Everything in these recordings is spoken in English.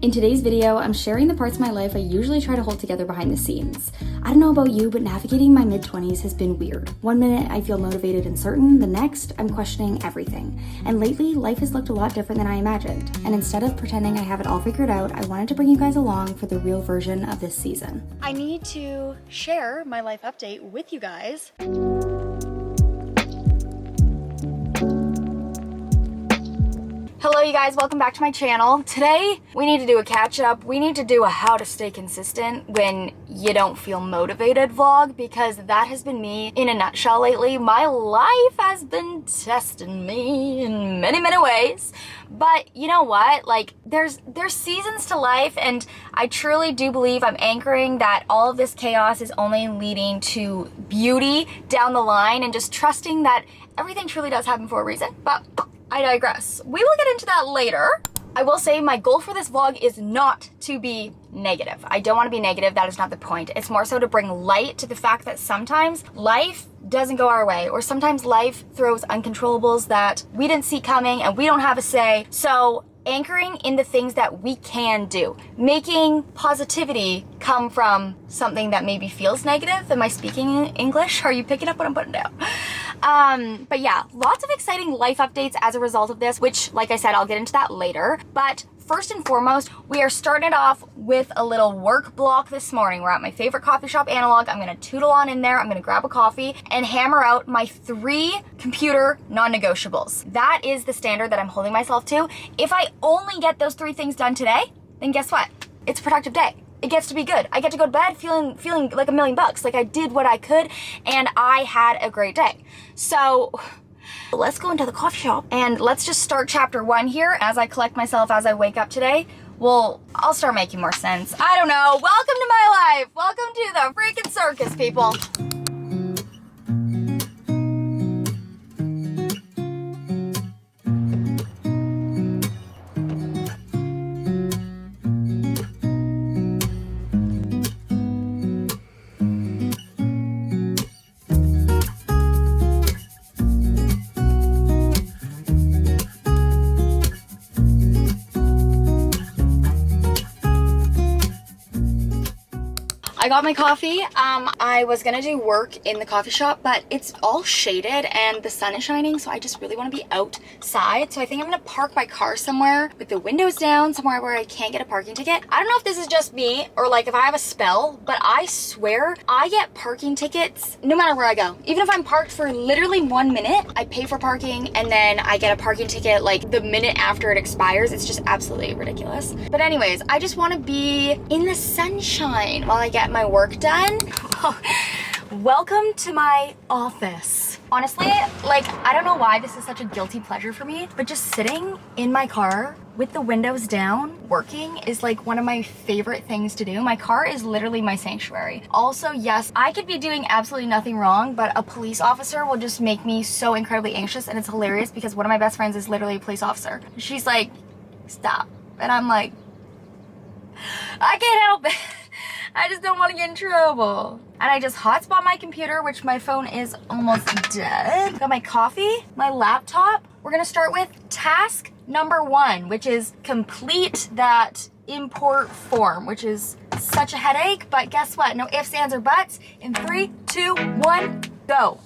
In today's video, I'm sharing the parts of my life I usually try to hold together behind the scenes. I don't know about you, but navigating my mid-20s has been weird. One minute I feel motivated and certain, the next I'm questioning everything. And lately, life has looked a lot different than I imagined. And instead of pretending I have it all figured out, I wanted to bring you guys along for the real version of this season. I need to share my life update with you guys. Hello you guys, welcome back to my channel. Today we need to do a catch up. We need to do a how to stay consistent when you don't feel motivated vlog, because that has been me in a nutshell lately. My life has been testing me in many ways. But you know what? Like there's seasons to life, and I truly do believe I'm anchoring that all of this chaos is only leading to beauty down the line, and just trusting that everything truly does happen for a reason. But I digress. We will get into that later. I will say my goal for this vlog is not to be negative. I don't want to be negative. That is not the point. It's more so to bring light to the fact that sometimes life doesn't go our way, or sometimes life throws uncontrollables that we didn't see coming and we don't have a say. So anchoring in the things that we can do, making positivity come from something that maybe feels negative. Am I speaking in English? Are you picking up what I'm putting down? But yeah, lots of exciting life updates as a result of this, which, like I said, I'll get into that later. But first and foremost, we are starting it off with a little work block this morning. We're at my favorite coffee shop, Analog. I'm gonna tootle on in there. I'm gonna grab a coffee and hammer out my 3 computer non-negotiables. That is the standard that I'm holding myself to. If I only get those 3 things done today, then guess what? It's a productive day. It gets to be good. I get to go to bed feeling like $1 million. Like I did what I could and I had a great day. So let's go into the coffee shop and let's just start chapter 1 here as I collect myself as I wake up today. Well, I'll start making more sense. I don't know. Welcome to my life. Welcome to the freaking circus, people. I got my coffee. I was gonna do work in the coffee shop, but it's all shaded and the sun is shining, so I just really want to be outside. So I think I'm gonna park my car somewhere with the windows down, somewhere where I can't get a parking ticket. I don't know if this is just me or like if I have a spell, but I swear I get parking tickets no matter where I go. Even if I'm parked for literally 1 minute, I pay for parking and then I get a parking ticket like the minute after it expires. It's just absolutely ridiculous. But anyways, I just want to be in the sunshine while I get my work done. Welcome to my office. Honestly, like, I don't know why this is such a guilty pleasure for me, but just sitting in my car with the windows down working is like one of my favorite things to do. My car is literally my sanctuary. Also, yes, I could be doing absolutely nothing wrong, but a police officer will just make me so incredibly anxious, and it's hilarious because one of my best friends is literally a police officer. She's like, stop. And I'm like, I can't help it. I just don't want to get in trouble. And I just hotspot my computer, which my phone is almost dead. Got my coffee, my laptop. We're gonna start with task number 1, which is complete that import form, which is such a headache, but guess what? No ifs, ands, or buts. In 3, 2, 1, go.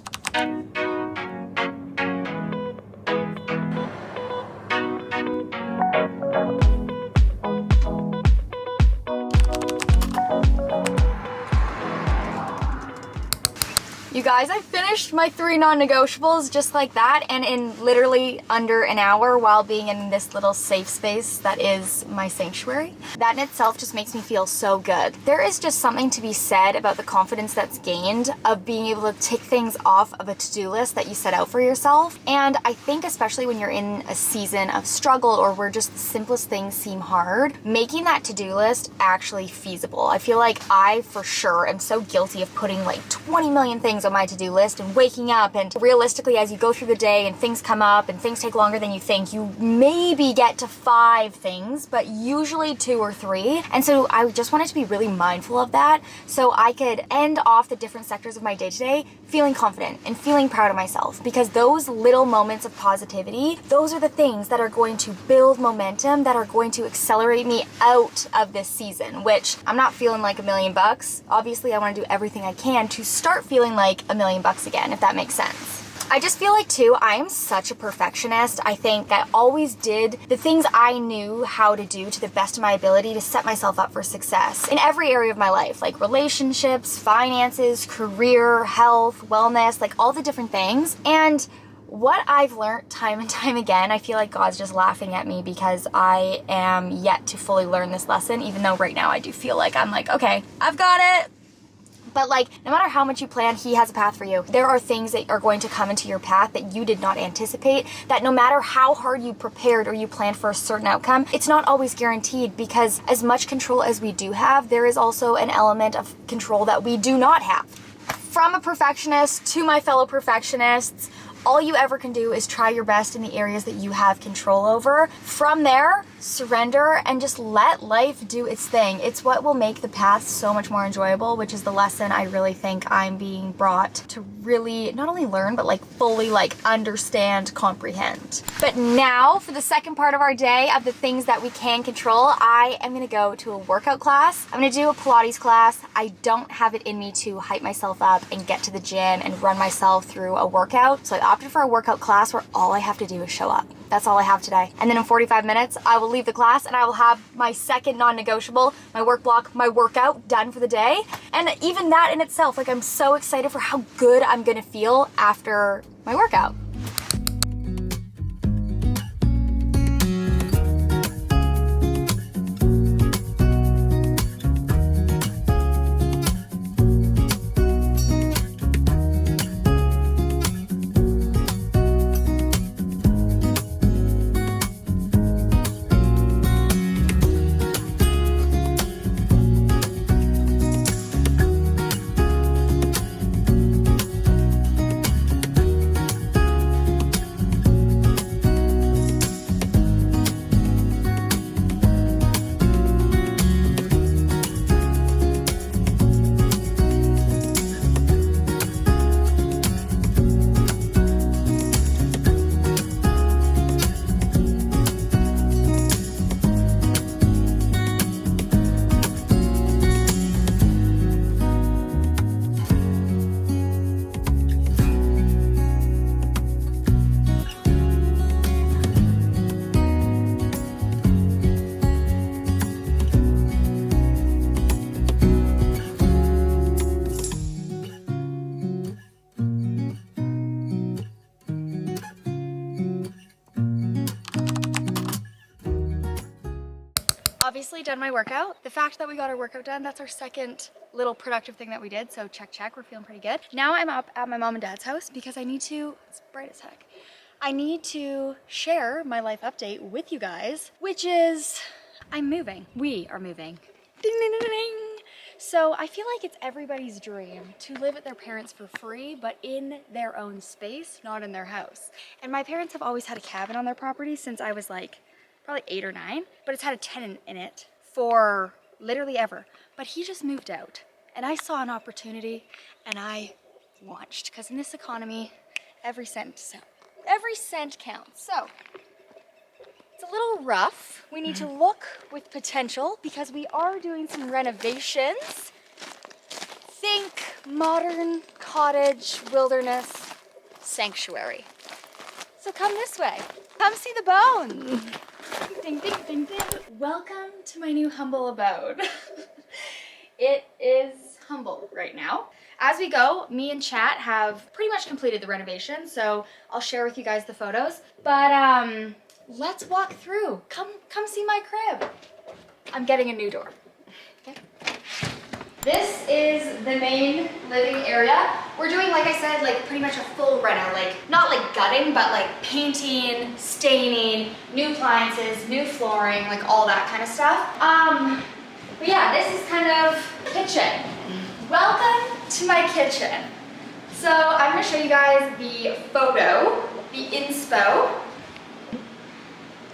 You guys, I finished my 3 non-negotiables just like that, and in literally under an hour, while being in this little safe space that is my sanctuary. That in itself just makes me feel so good. There is just something to be said about the confidence that's gained of being able to tick things off of a to-do list that you set out for yourself. And I think especially when you're in a season of struggle or where just the simplest things seem hard, making that to-do list actually feasible. I feel like I, for sure, am so guilty of putting like 20 million things on my to-do list and waking up, and realistically as you go through the day and things come up and things take longer than you think, you maybe get to 5 things, but usually 2 or 3. And so I just wanted to be really mindful of that so I could end off the different sectors of my day-to-day feeling confident and feeling proud of myself, because those little moments of positivity, those are the things that are going to build momentum, that are going to accelerate me out of this season, which I'm not feeling like $1,000,000. Obviously, I want to do everything I can to start feeling like $1,000,000 again, if that makes sense. I just feel like too, I am such a perfectionist. I think I always did the things I knew how to do to the best of my ability to set myself up for success in every area of my life, like relationships, finances, career, health, wellness, like all the different things. And what I've learned time and time again, I feel like God's just laughing at me because I am yet to fully learn this lesson, even though right now I do feel like I'm like, okay, I've got it. But like, no matter how much you plan, he has a path for you. There are things that are going to come into your path that you did not anticipate, that no matter how hard you prepared or you planned for a certain outcome, it's not always guaranteed, because as much control as we do have, there is also an element of control that we do not have. From a perfectionist to my fellow perfectionists, all you ever can do is try your best in the areas that you have control over. From there, surrender and just let life do its thing. It's what will make the path so much more enjoyable, which is the lesson I really think I'm being brought to really not only learn, but like fully like understand, comprehend. But now for the second part of our day of the things that we can control, I am gonna go to a workout class. I'm gonna do a Pilates class. I don't have it in me to hype myself up and get to the gym and run myself through a workout. So I opted for a workout class where all I have to do is show up. That's all I have today. And then in 45 minutes, I will leave the class and I will have my second non-negotiable, my work block, my workout done for the day. And even that in itself, like, I'm so excited for how good I'm gonna feel after my workout. Obviously done my workout. The fact that we got our workout done, that's our second little productive thing that we did. So check, we're feeling pretty good. Now I'm up at my mom and dad's house because I need to, it's bright as heck. I need to share my life update with you guys, which is I'm moving. We are moving. Ding, ding, ding, ding. So I feel like it's everybody's dream to live at their parents for free, but in their own space, not in their house. And my parents have always had a cabin on their property since I was like probably 8 or 9, but it's had a tenant in it for literally ever. But he just moved out and I saw an opportunity and I launched, because in this economy, every cent counts. So it's a little rough. We need to look with potential because we are doing some renovations. Think modern cottage wilderness sanctuary. So come this way. Come see the bones. Ding, ding, ding, ding. Welcome to my new humble abode. It is humble right now. As we go, me and Chat have pretty much completed the renovation, so I'll share with you guys the photos. But let's walk through. Come see my crib. I'm getting a new door. Okay. This is the main living area. We're doing, like I said, like pretty much a full reno, like not like gutting, but like painting, staining, new appliances, new flooring, like all that kind of stuff. But yeah, this is kind of kitchen. Welcome to my kitchen. So I'm gonna show you guys the photo, the inspo.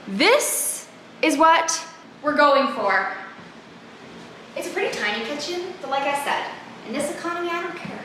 This is what we're going for. It's a pretty tiny kitchen, but like I said, in this economy, I don't care.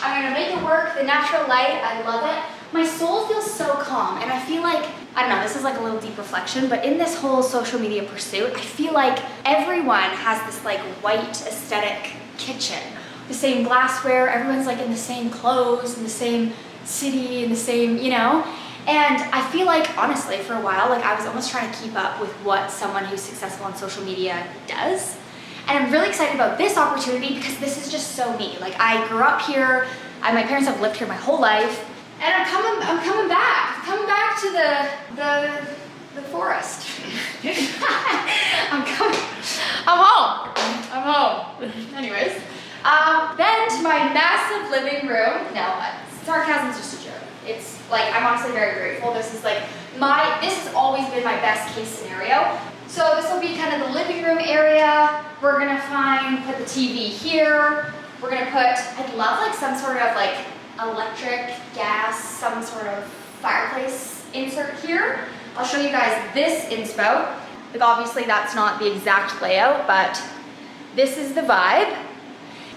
I'm gonna make it work. The natural light, I love it. My soul feels so calm, and I feel like, I don't know, this is like a little deep reflection, but in this whole social media pursuit, I feel like everyone has this like white aesthetic kitchen. The same glassware, everyone's like in the same clothes, in the same city, in the same, you know? And I feel like, honestly, for a while, like I was almost trying to keep up with what someone who's successful on social media does. And I'm really excited about this opportunity because this is just so me. Like I grew up here, my parents have lived here my whole life, and I'm coming back. I'm coming back to the forest. I'm home. Anyways, then to my massive living room. No, sarcasm's just a joke. It's like, I'm honestly very grateful. This is has always been my best case scenario. So this will be kind of the living room area. We're gonna put the TV here. We're gonna I'd love like some sort of like electric, gas, some sort of fireplace insert here. I'll show you guys this inspo. Like obviously that's not the exact layout, but this is the vibe.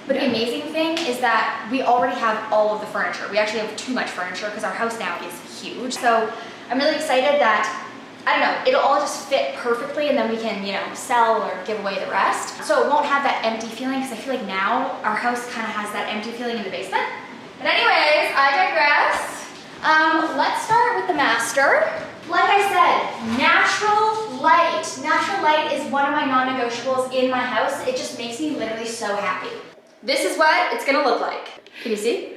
But the amazing thing is that we already have all of the furniture. We actually have too much furniture because our house now is huge. So I'm really excited that, I don't know, it'll all just fit perfectly and then we can, you know, sell or give away the rest. So it won't have that empty feeling because I feel like now our house kind of has that empty feeling in the basement. But anyways, I digress. Let's start with the master. Like I said, natural light. Natural light is one of my non-negotiables in my house. It just makes me literally so happy. This is what it's gonna look like. Can you see?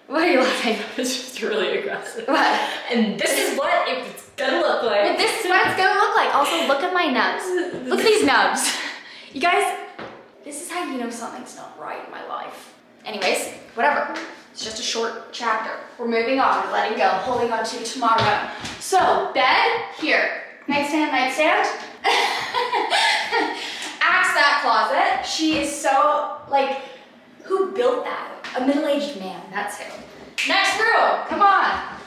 What are you laughing? It's just really aggressive. What? And this is what it's gonna look like. Well, this is what it's gonna look like. Also, look at my nubs. Look at these nubs. You guys, this is how you know something's not right in my life. Anyways, whatever. It's just a short chapter. We're moving on. We're letting go. Holding on to tomorrow. So, bed, here. Nightstand, nightstand. Axe that closet. She is so, like, who built that? A middle-aged man, that's who. Next room, come on.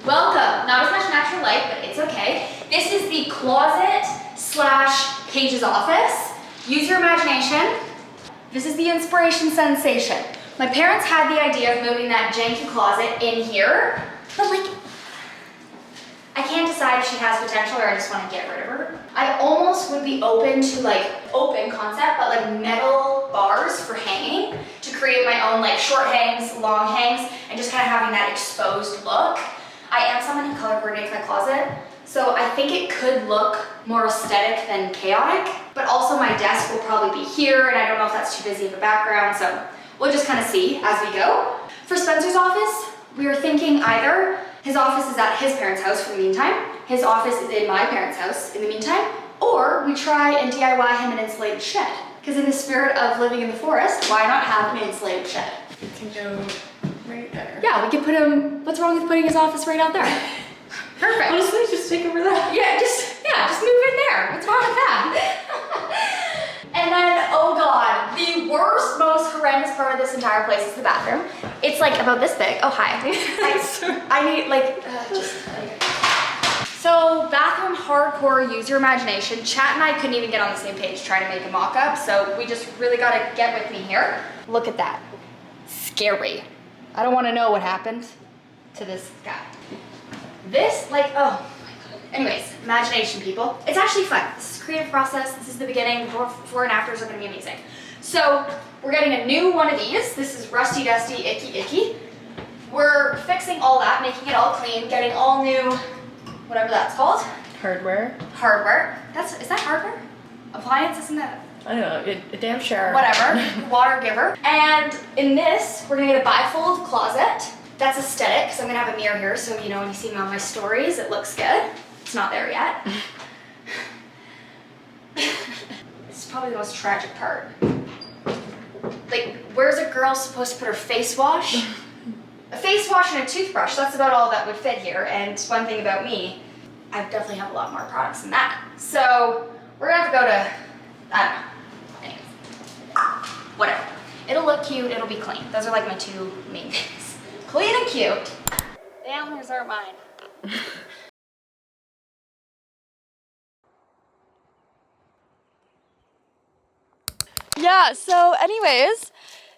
Welcome. Not as much natural light, but it's okay. This is the closet / Paige's office. Use your imagination. This is the inspiration sensation. My parents had the idea of moving that janky closet in here, but like, I can't decide if she has potential or I just want to get rid of her. I almost would be open to like open concept, but like metal bars for hanging to create my own like short hangs, long hangs, and just kind of having that exposed look. I am someone who color coordinates my closet, so I think it could look more aesthetic than chaotic, but also my desk will probably be here, and I don't know if that's too busy of a background, so we'll just kind of see as we go. For Spencer's office, we were thinking either his office is at his parents' house for the meantime, his office is in my parents' house in the meantime, or we try and DIY him an insulated shed. Because in the spirit of living in the forest, why not have an insulated shed? It can go right there. Yeah, we can put him, what's wrong with putting his office right out there? Perfect. Honestly, just take over that. Yeah, just move in there. What's wrong with that? And then, oh God, the worst, most horrendous part of this entire place is the bathroom. It's like about this big. Oh, hi. I need So bathroom hardcore, use your imagination. Chat and I couldn't even get on the same page trying to make a mock-up, so we just really gotta get with me here. Look at that. Scary. I don't wanna know what happened to this guy. This, like, oh my God. Anyways, imagination, people. It's actually fun. This is a creative process. This is the beginning. Before and afters are gonna be amazing. So we're getting a new one of these. This is rusty, dusty, icky, icky. We're fixing all that, making it all clean, getting all new, whatever that's called. Hardware. Hardware. Is that hardware? Appliance, isn't that? I don't know, a damn sure. Whatever. Water giver. And in this, we're gonna get a bifold closet. That's aesthetic, because I'm gonna have a mirror here, so you know when you see me on my stories, it looks good. It's not there yet. This is probably the most tragic part. Like, where's a girl supposed to put her face wash? A face wash and a toothbrush, that's about all that would fit here. And one thing about me, I definitely have a lot more products than that. So we're gonna have to go to, I don't know. Anyways, whatever. It'll look cute, it'll be clean. Those are like my two main things. Clean and cute. The antlers aren't mine. Yeah, so anyways,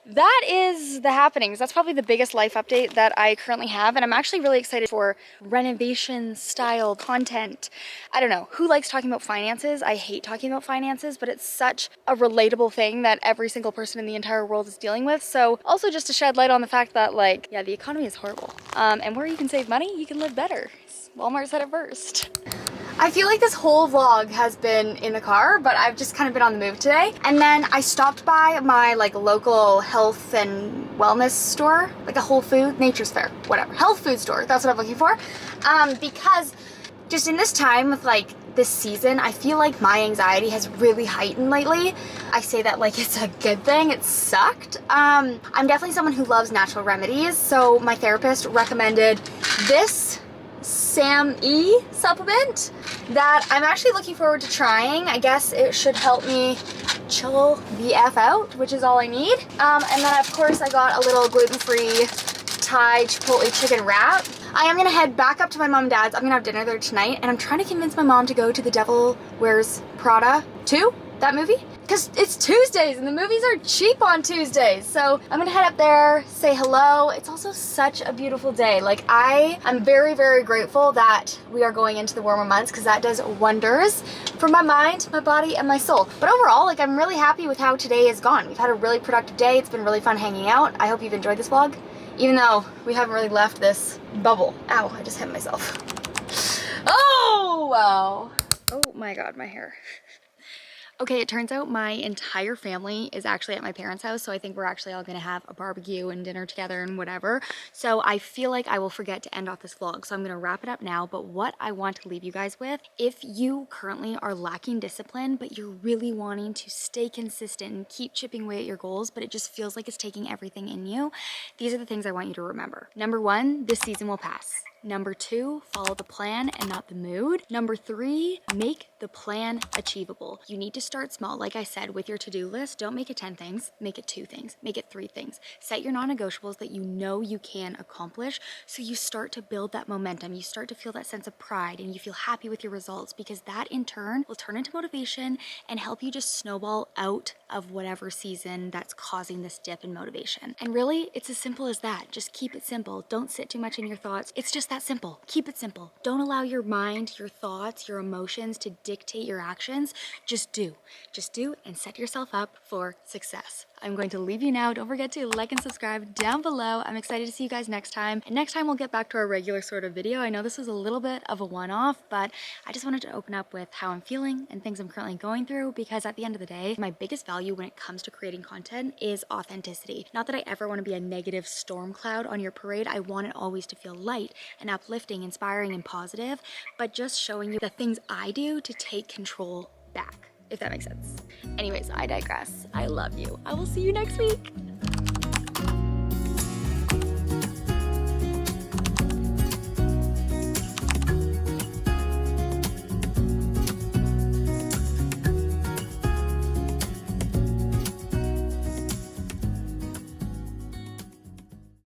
that is the happenings. That's probably the biggest life update that I currently have, and I'm actually really excited for renovation style content. I don't know, who likes talking about finances? I hate talking about finances, but it's such a relatable thing that every single person in the entire world is dealing with. So also just to shed light on the fact that, like, yeah, the economy is horrible. And where you can save money, you can live better. Walmart said it first. I feel like this whole vlog has been in the car, but I've just kind of been on the move today. And then I stopped by my like local health and wellness store, like a Whole Food, Nature's Fair, whatever, health food store. That's what I'm looking for. Because just in this time with like this season, I feel like my anxiety has really heightened lately. I say that like it's a good thing. It sucked. I'm definitely someone who loves natural remedies. So my therapist recommended this SAMe supplement that I'm actually looking forward to trying. I guess it should help me chill the F out, which is all I need. And then of course I got a little gluten-free Thai chipotle chicken wrap. I am gonna head back up to my mom and dad's. I'm gonna have dinner there tonight, and I'm trying to convince my mom to go to The Devil Wears Prada 2, that movie. Because it's Tuesdays and the movies are cheap on Tuesdays. So I'm gonna head up there, say hello. It's also such a beautiful day. Like I'm very, very grateful that we are going into the warmer months because that does wonders for my mind, my body, and my soul. But overall, like I'm really happy with how today has gone. We've had a really productive day. It's been really fun hanging out. I hope you've enjoyed this vlog, even though we haven't really left this bubble. Ow, I just hit myself. Oh, wow. Oh my God, my hair. Okay, it turns out my entire family is actually at my parents' house, so I think we're actually all gonna have a barbecue and dinner together and whatever. So I feel like I will forget to end off this vlog, so I'm gonna wrap it up now. But what I want to leave you guys with, if you currently are lacking discipline, but you're really wanting to stay consistent and keep chipping away at your goals, but it just feels like it's taking everything in you, these are the things I want you to remember. Number one, this season will pass. Number two, follow the plan and not the mood. Number three, make the plan achievable. You need to start small. Like I said, with your to-do list, don't make it 10 things, make it 2 things, make it 3 things. Set your non-negotiables that you know you can accomplish, so you start to build that momentum. You start to feel that sense of pride and you feel happy with your results, because that in turn will turn into motivation and help you just snowball out of whatever season that's causing this dip in motivation. And really, it's as simple as that. Just keep it simple. Don't sit too much in your thoughts. It's just that simple. Keep it simple. Don't allow your mind, your thoughts, your emotions to dictate your actions. Just do. Just do and set yourself up for success. I'm going to leave you now. Don't forget to like and subscribe down below. I'm excited to see you guys next time. And next time we'll get back to our regular sort of video. I know this was a little bit of a one-off, but I just wanted to open up with how I'm feeling and things I'm currently going through, because at the end of the day, my biggest value when it comes to creating content is authenticity. Not that I ever want to be a negative storm cloud on your parade. I want it always to feel light and uplifting, inspiring, and positive, but just showing you the things I do to take control back, if that makes sense. Anyways, I digress. I love you. I will see you next week.